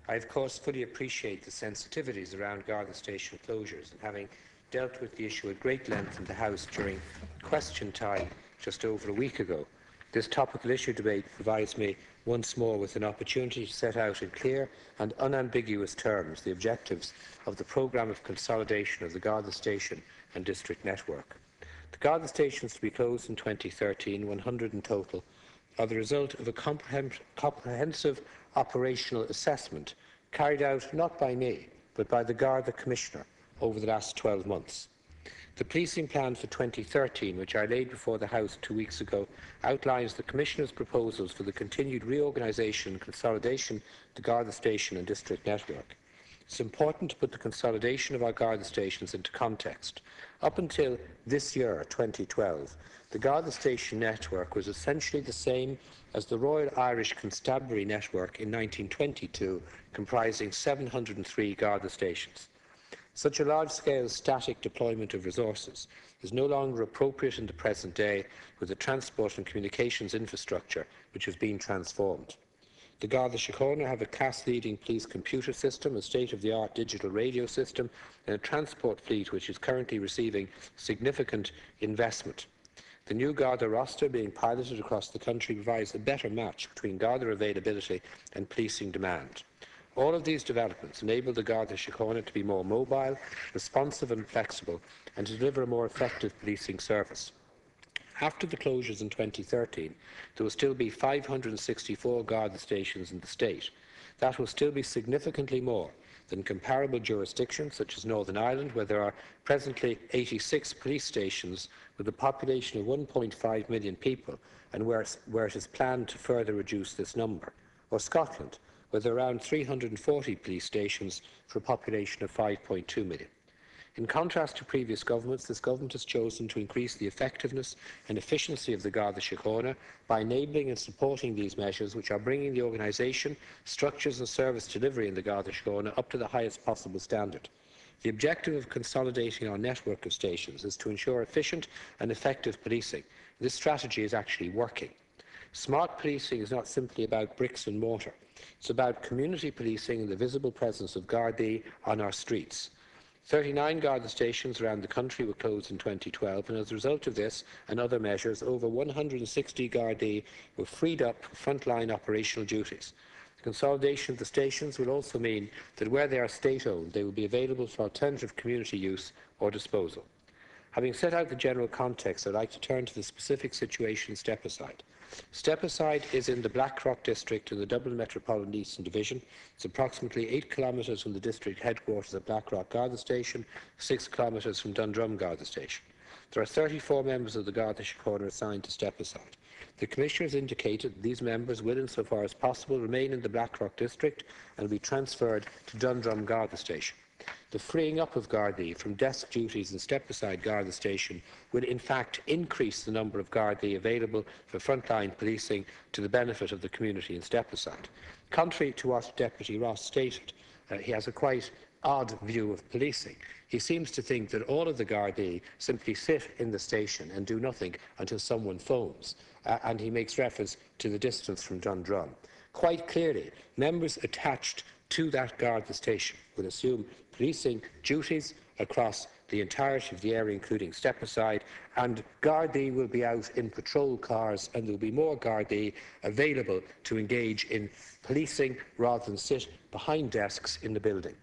I, of course, fully appreciate the sensitivities around Garda station closures, and having dealt with the issue at great length in the House during question time just over a week ago, this topical issue debate provides me once more with an opportunity to set out in clear and unambiguous terms the objectives of the programme of consolidation of the Garda station and district network. The Garda stations to be closed in 2013, 100 in total, are the result of a comprehensive operational assessment carried out not by me, but by the Garda Commissioner over the last 12 months. The policing plan for 2013, which I laid before the House 2 weeks ago, outlines the Commissioner's proposals for the continued reorganisation and consolidation of the Garda station and district network. It's important to put the consolidation of our Garda stations into context. Up until this year, 2012, the Garda station network was essentially the same as the Royal Irish Constabulary network in 1922, comprising 703 Garda stations. Such a large-scale static deployment of resources is no longer appropriate in the present day with the transport and communications infrastructure which has been transformed. The Garda Síochána have a class-leading police computer system, a state-of-the-art digital radio system, and a transport fleet which is currently receiving significant investment. The new Garda roster being piloted across the country provides a better match between Garda availability and policing demand. All of these developments enable the Garda Síochána to be more mobile, responsive and flexible, and to deliver a more effective policing service. After the closures in 2013, there will still be 564 Garda stations in the state. That will still be significantly more than comparable jurisdictions such as Northern Ireland, where there are presently 86 police stations with a population of 1.5 million people, and where it is planned to further reduce this number, or Scotland, with around 340 police stations for a population of 5.2 million. In contrast to previous governments, this government has chosen to increase the effectiveness and efficiency of the Garda Síochána by enabling and supporting these measures, which are bringing the organisation, structures and service delivery in the Garda Síochána up to the highest possible standard. The objective of consolidating our network of stations is to ensure efficient and effective policing. This strategy is actually working. Smart policing is not simply about bricks and mortar. It's about community policing and the visible presence of Gardaí on our streets. 39 Garda stations around the country were closed in 2012, and as a result of this and other measures, over 160 Gardaí were freed up for frontline operational duties. The consolidation of the stations will also mean that where they are state-owned, they will be available for alternative community use or disposal. Having set out the general context, I would like to turn to the specific situation in Stepaside. Stepaside is in the Blackrock district in the Dublin Metropolitan Eastern Division. It's approximately 8 kilometres from the district headquarters at Blackrock Garda Station, 6 kilometres from Dundrum Garda Station. There are 34 members of the Garda Síochána assigned to Stepaside. The Commissioner has indicated that these members will, insofar as possible, remain in the Blackrock district and will be transferred to Dundrum Garda Station. The freeing up of Gardaí from desk duties in Stepaside Garda Station will in fact increase the number of Gardaí available for frontline policing to the benefit of the community in Stepaside. Contrary to what Deputy Ross stated, he has a quite odd view of policing. He seems to think that all of the Gardaí simply sit in the station and do nothing until someone phones, and he makes reference to the distance from Dundrum. Quite clearly, members attached to that Garda station will assume policing duties across the entirety of the area, including Stepaside, and Gardaí will be out in patrol cars, and there will be more Gardaí available to engage in policing rather than sit behind desks in the building.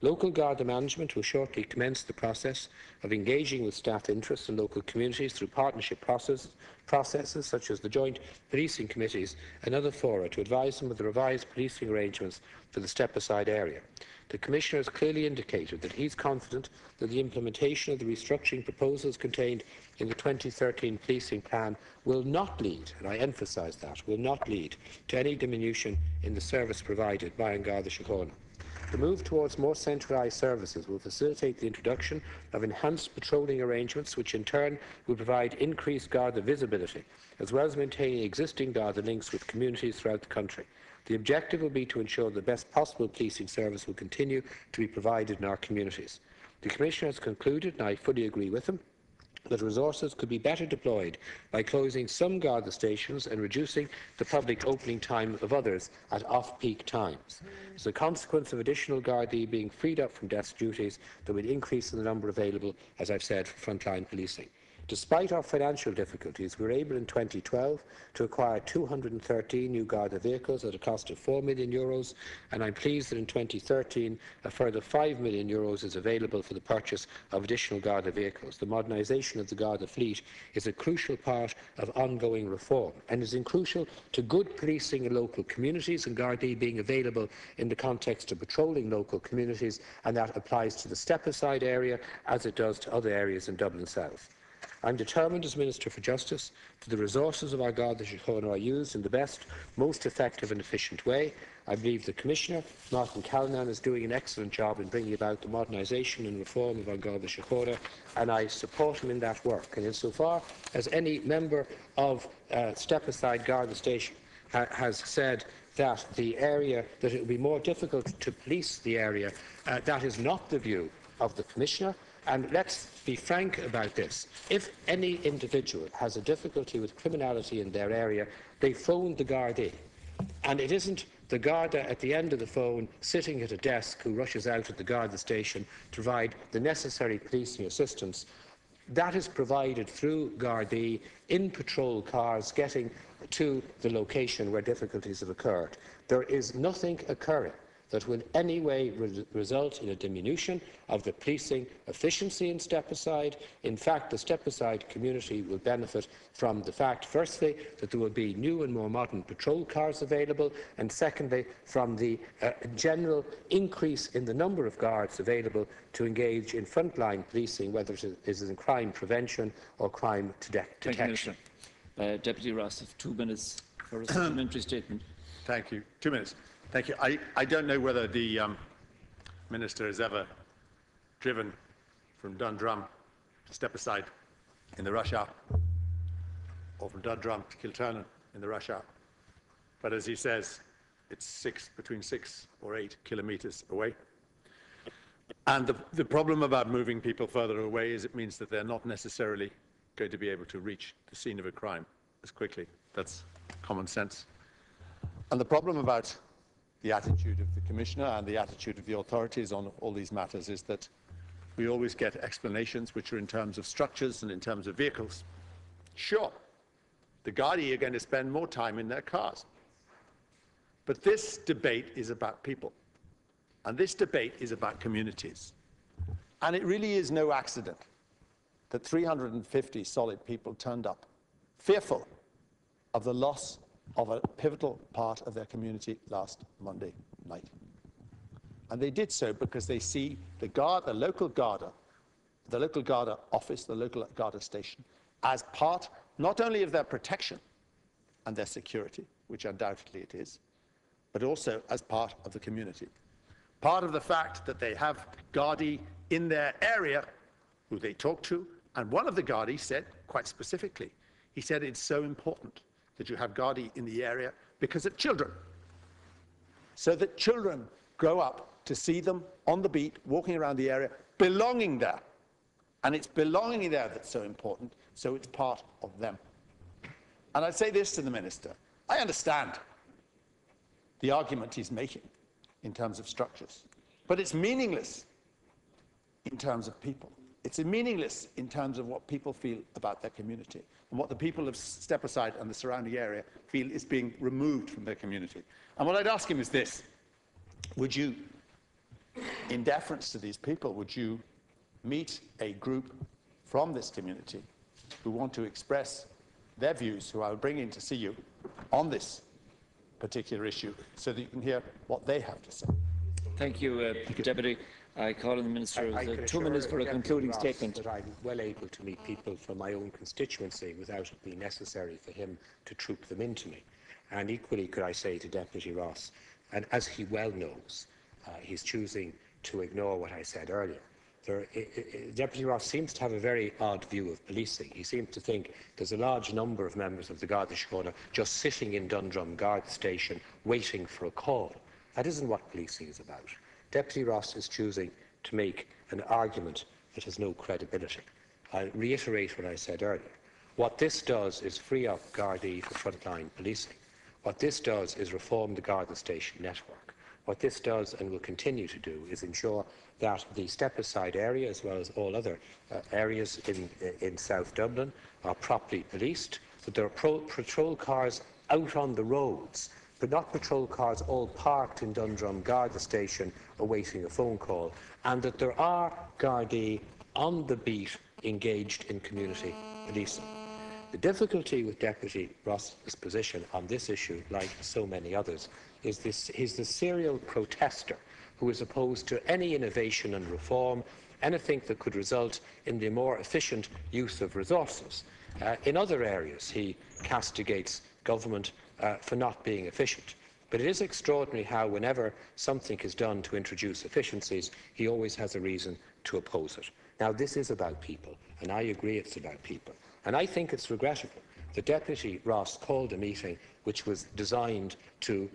Local Garda management will shortly commence the process of engaging with staff interests and local communities through partnership processes such as the joint policing committees and other fora to advise them of the revised policing arrangements for the Stepaside area. The Commissioner has clearly indicated that he is confident that the implementation of the restructuring proposals contained in the 2013 policing plan will not lead, and I emphasise that, will not lead to any diminution in the service provided by Garda Síochána. The move towards more centralised services will facilitate the introduction of enhanced patrolling arrangements, which in turn will provide increased Garda visibility, as well as maintaining existing Garda links with communities throughout the country. The objective will be to ensure the best possible policing service will continue to be provided in our communities. The Commissioner has concluded, and I fully agree with him, that resources could be better deployed by closing some Garda stations and reducing the public opening time of others at off-peak times. As a consequence of additional Gardaí being freed up from desk duties, there will increase in the number available, as I've said, for frontline policing. Despite our financial difficulties, we were able in 2012 to acquire 213 new Garda vehicles at a cost of €4 million, and I'm pleased that in 2013 a further €5 million is available for the purchase of additional Garda vehicles. The modernisation of the Garda fleet is a crucial part of ongoing reform and is crucial to good policing in local communities and Gardaí being available in the context of patrolling local communities, and that applies to the step-aside area as it does to other areas in Dublin South. I am determined as Minister for Justice that the resources of our Garda Síochána are used in the best, most effective and efficient way. I believe the Commissioner, Martin Callanan, is doing an excellent job in bringing about the modernisation and reform of our Garda Síochána, and I support him in that work. And insofar as any member of Step-Aside Garda Station has said that the area, that it will be more difficult to police the area, that is not the view of the Commissioner. And let's be frank about this. If any individual has a difficulty with criminality in their area, they phone the Gardaí. And it isn't the Garda at the end of the phone sitting at a desk who rushes out at the Garda station to provide the necessary policing assistance. That is provided through Gardaí in patrol cars getting to the location where difficulties have occurred. There is nothing occurring that will in any way result in a diminution of the policing efficiency in Step-Aside. In fact, the Step-Aside community will benefit from the fact, firstly, that there will be new and more modern patrol cars available, and secondly, from the general increase in the number of guards available to engage in frontline policing, whether it is in crime prevention or crime detection. Deputy Ross, 2 minutes for a supplementary statement. Thank you. 2 minutes. Thank you. I don't know whether the Minister has ever driven from Dundrum to Step-Aside in the rush hour, or from Dundrum to Kilturnan in the rush hour. But as he says, it's between 6 or 8 kilometres away. And the problem about moving people further away is it means that they're not necessarily going to be able to reach the scene of a crime as quickly. That's common sense. And the problem about the attitude of the Commissioner and the attitude of the authorities on all these matters is that we always get explanations which are in terms of structures and in terms of vehicles. Sure, the Gardaí are going to spend more time in their cars. But this debate is about people. And this debate is about communities. And it really is no accident that 350 solid people turned up, fearful of the loss of a pivotal part of their community last Monday night. And they did so because they see the local Garda office, the local Garda station, as part not only of their protection and their security, which undoubtedly it is, but also as part of the community. Part of the fact that they have Gardaí in their area who they talk to, and one of the Gardaí said quite specifically, he said it's so important that you have Gardaí in the area because of children, so that children grow up to see them on the beat, walking around the area, belonging there. And it's belonging there that's so important, so it's part of them. And I'd say this to the Minister. I understand the argument he's making in terms of structures, but it's meaningless in terms of people. It's meaningless in terms of what people feel about their community and what the people of Step-Aside and the surrounding area feel is being removed from their community. And what I'd ask him is this. Would you, in deference to these people, would you meet a group from this community who want to express their views, who I will bring in to see you on this particular issue, so that you can hear what they have to say? Thank you, Deputy. I call on the Minister 2 minutes for a concluding statement. That I'm well able to meet people from my own constituency without it being necessary for him to troop them into me. And equally could I say to Deputy Ross, and as he well knows, he's choosing to ignore what I said earlier. Deputy Ross seems to have a very odd view of policing. He seems to think there's a large number of members of the Garda Síochána just sitting in Dundrum Guard Station waiting for a call. That isn't what policing is about. Deputy Ross is choosing to make an argument that has no credibility. I'll reiterate what I said earlier. What this does is free up Gardaí for frontline policing. What this does is reform the Garda Station network. What this does and will continue to do is ensure that the step-aside area, as well as all other areas in South Dublin, are properly policed, that there are patrol cars out on the roads, but not patrol cars all parked in Dundrum Garda Station awaiting a phone call, and that there are Gardaí on the beat engaged in community policing. The difficulty with Deputy Ross's position on this issue, like so many others, is he's the serial protester who is opposed to any innovation and reform, anything that could result in the more efficient use of resources. In other areas, he castigates government for not being efficient. But it is extraordinary how, whenever something is done to introduce efficiencies, he always has a reason to oppose it. Now, this is about people, and I agree it's about people. And I think it's regrettable that Deputy Ross called a meeting which was designed to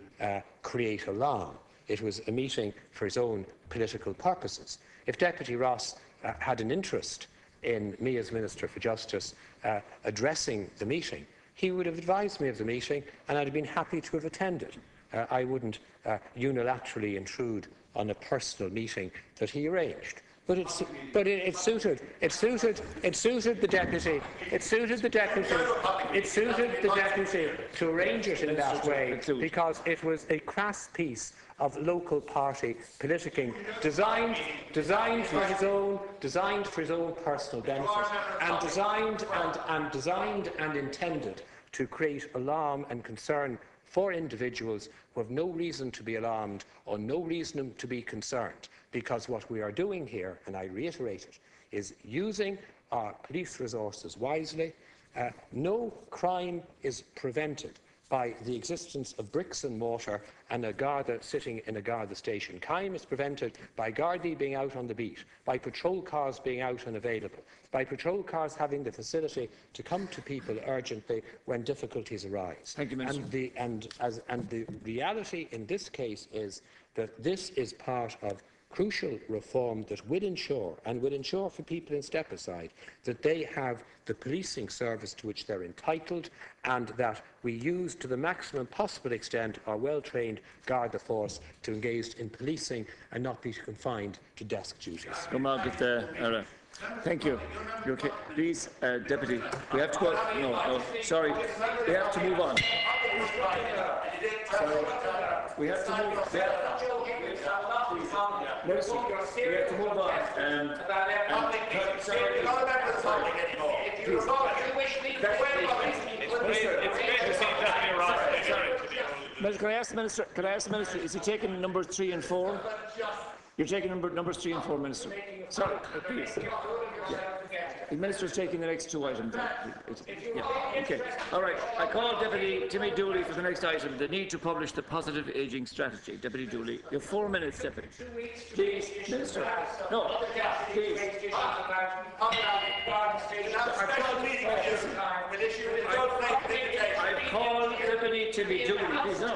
create alarm. It was a meeting for his own political purposes. If Deputy Ross had an interest in me as Minister for Justice addressing the meeting, he would have advised me of the meeting and I'd have been happy to have attended. I wouldn't unilaterally intrude on a personal meeting that he arranged. But it suited the deputy to arrange it in that way because it was a crass piece of local party politicking designed for his own personal benefit and designed and intended to create alarm and concern for individuals who have no reason to be alarmed or no reason to be concerned, because what we are doing here, and I reiterate it, is using our police resources wisely. No crime is prevented by the existence of bricks and mortar and a Garda sitting in a Garda station. Crime is prevented by Gardaí being out on the beat, by patrol cars being out and available, by patrol cars having the facility to come to people urgently when difficulties arise. Thank you, Minister. And the reality in this case is that this is part of crucial reform that will ensure for people in step-aside that they have the policing service to which they're entitled, and that we use to the maximum possible extent our well-trained Garda force to engage in policing and not be confined to desk duties. Thank you. Okay. Please, Deputy, we have to go. No, sorry. We have to move on. Sorry. We have to move. Minister, we have to move on. Can I ask the Minister, is he taking numbers 3 and 4? You're taking numbers 3 and 4, Minister. Sorry, please. Yeah. The Minister is taking the next 2 items. Yeah. Okay. All right. I call Deputy Timmy Dooley for the next item, the need to publish the positive ageing strategy. Deputy Dooley, you have 4 minutes, Deputy. Please, Minister. No, please. I call Deputy Timmy Dooley. Please, no.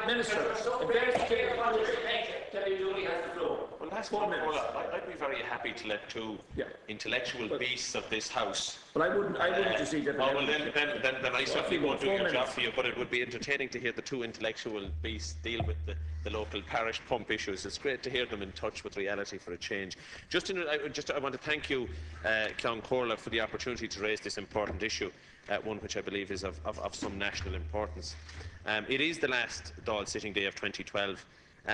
Minister. Deputy Dooley has the floor. Well, that's 4 minutes. I'd be very happy to let two intellectual beasts of this House. Well, I wouldn't you see, Deputy. Oh, well, then I certainly won't do your job for you, but it would be entertaining to hear the two intellectual beasts deal with the local parish pump issues. It's great to hear them in touch with reality for a change. I want to thank you, Clon Corla, for the opportunity to raise this important issue, one which I believe is of some national importance. It is the last Dáil sitting day of 2012.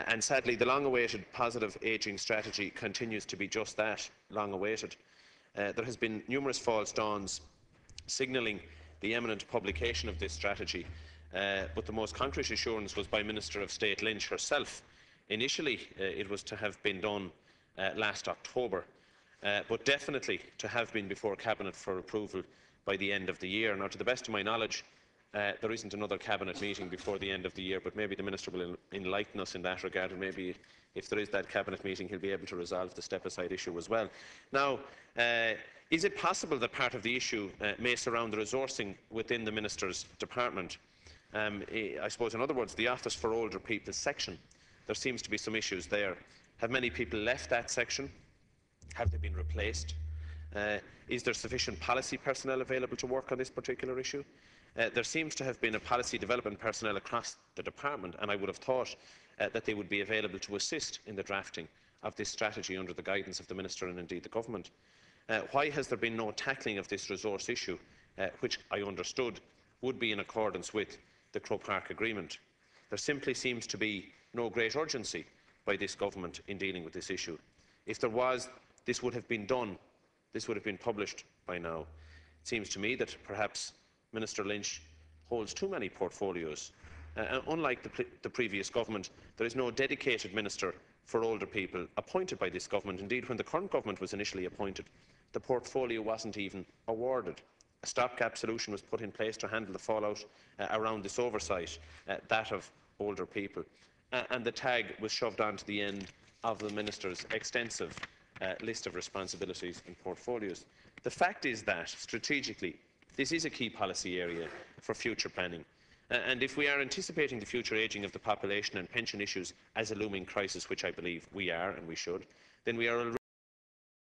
And sadly, the long-awaited positive ageing strategy continues to be just that, long-awaited. There has been numerous false dawns signalling the imminent publication of this strategy, but the most concrete assurance was by Minister of State Lynch herself. Initially, it was to have been done last October, but definitely to have been before Cabinet for approval by the end of the year. Now, to the best of my knowledge, there isn't another cabinet meeting before the end of the year, but maybe the Minister will enlighten us in that regard, and maybe if there is that cabinet meeting, he'll be able to resolve the step-aside issue as well. Now, is it possible that part of the issue may surround the resourcing within the Minister's department? I suppose, in other words, the Office for Older People section. There seems to be some issues there. Have many people left that section? Have they been replaced? Is there sufficient policy personnel available to work on this particular issue? There seems to have been a policy development personnel across the department, and I would have thought that they would be available to assist in the drafting of this strategy under the guidance of the Minister and indeed the Government. Why has there been no tackling of this resource issue, which I understood would be in accordance with the Croke Park Agreement? There simply seems to be no great urgency by this Government in dealing with this issue. If there was, this would have been done. This would have been published by now. It seems to me that perhaps Minister Lynch holds too many portfolios. Unlike the previous Government, there is no dedicated Minister for Older People appointed by this Government. Indeed, when the current Government was initially appointed, the portfolio wasn't even awarded. A stopgap solution was put in place to handle the fallout around this oversight, that of older people. And the tag was shoved onto the end of the Minister's extensive list of responsibilities and portfolios. The fact is that, strategically, this is a key policy area for future planning. And if we are anticipating the future ageing of the population and pension issues as a looming crisis, which I believe we are and we should, then we are